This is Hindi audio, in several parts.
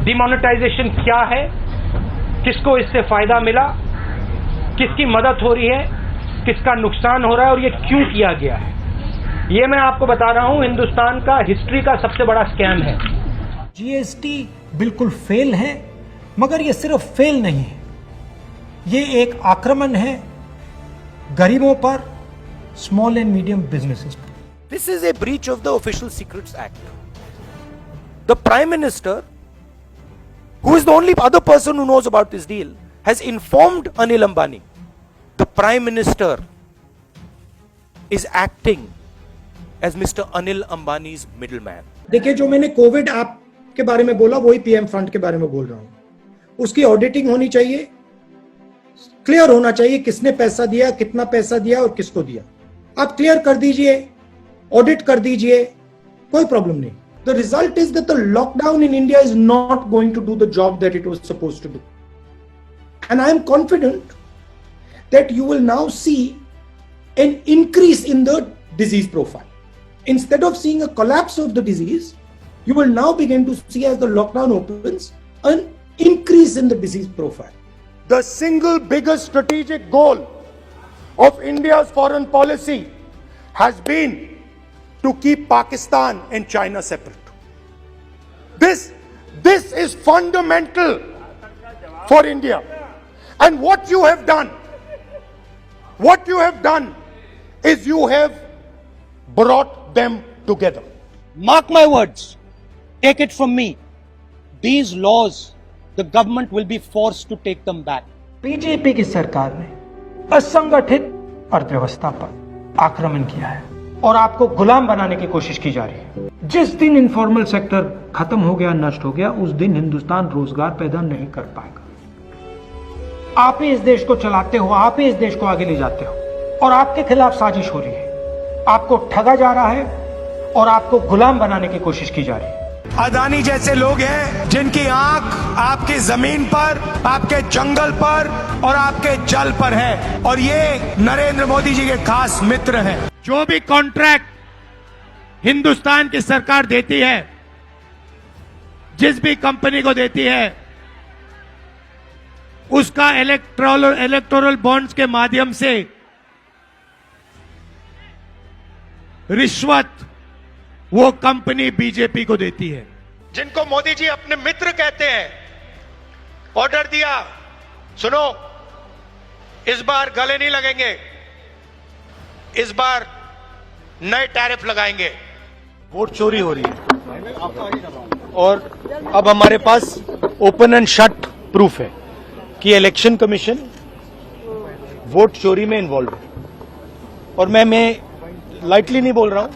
डिमोनेटाइजेशन क्या है, किसको इससे फायदा मिला, किसकी मदद हो रही है, किसका नुकसान हो रहा है और ये क्यों किया गया है, ये मैं आपको बता रहा हूं। हिंदुस्तान का हिस्ट्री का सबसे बड़ा स्कैम है। जीएसटी बिल्कुल फेल है, मगर ये सिर्फ फेल नहीं है, ये एक आक्रमण है गरीबों पर, स्मॉल एंड मीडियम बिजनेसेस पर। This is a breach of the Official Secrets Act. The Prime Minister, who is the only other person who knows about this deal, has informed Anil Ambani. The Prime Minister is acting as Mr. Anil Ambani's middleman. देखिए, जो मैंने कोविड ऐप के बारे में बोला वही पीएम फंड के बारे में बोल रहा हूं। उसकी ऑडिटिंग होनी चाहिए, क्लियर होना चाहिए किसने पैसा दिया, कितना पैसा दिया और किसको दिया। आप क्लियर कर दीजिए, ऑडिट कर दीजिए, कोई प्रॉब्लम नहीं। The result is that the lockdown in India is not going to do the job that it was supposed to do, and I am confident that you will now see an increase in the disease profile. Instead of seeing a collapse of the disease, you will now begin to see, as the lockdown opens, an increase in the disease profile. The single biggest strategic goal of India's foreign policy has been to keep Pakistan and China separate. This is fundamental for India. And what you have done is you have brought them together. Mark my words, take it from me, these laws, the government will be forced to take them back. BJP की सरकार ने असंगठित अर्थव्यवस्था पर आक्रमण किया है और आपको गुलाम बनाने की कोशिश की जा रही है। जिस दिन इनफॉर्मल सेक्टर खत्म हो गया, नष्ट हो गया, उस दिन हिंदुस्तान रोजगार पैदा नहीं कर पाएगा। आप ही इस देश को चलाते हो, आप ही इस देश को आगे ले जाते हो और आपके खिलाफ साजिश हो रही है। आपको ठगा जा रहा है और आपको गुलाम बनाने की कोशिश की जा रही है। अदानी जैसे लोग हैं जिनकी आंख आपकी जमीन पर, आपके जंगल पर और आपके जल पर है, और ये नरेंद्र मोदी जी के खास मित्र हैं। जो भी कॉन्ट्रैक्ट हिंदुस्तान की सरकार देती है, जिस भी कंपनी को देती है, उसका इलेक्टोरल बॉन्ड्स के माध्यम से रिश्वत वो कंपनी बीजेपी को देती है। जिनको मोदी जी अपने मित्र कहते हैं, ऑर्डर दिया, सुनो, इस बार गले नहीं लगेंगे, इस बार नए टैरिफ लगाएंगे। वोट चोरी हो रही है और अब हमारे पास ओपन एंड शट प्रूफ है कि इलेक्शन कमीशन वोट चोरी में इन्वॉल्व है। और मैं लाइटली नहीं बोल रहा हूं,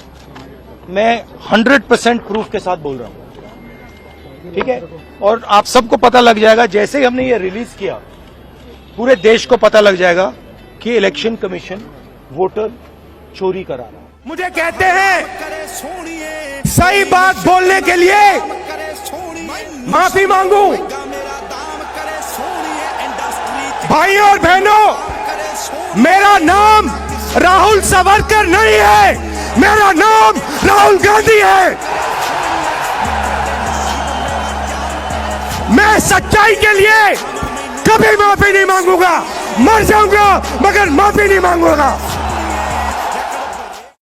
मैं 100% प्रूफ के साथ बोल रहा हूं, ठीक है। और आप सबको पता लग जाएगा, जैसे ही हमने ये रिलीज किया, पूरे देश को पता लग जाएगा कि इलेक्शन कमीशन वोटर चोरी करा रहा है। मुझे कहते हैं सही बात बोलने के लिए माफी मांगू। भाइयों और बहनों, मेरा नाम राहुल सावरकर नहीं है, मेरा नाम राहुल गांधी है। मैं सच्चाई के लिए कभी माफी नहीं मांगूंगा, मर जाऊंगा मगर माफी नहीं मांगूंगा।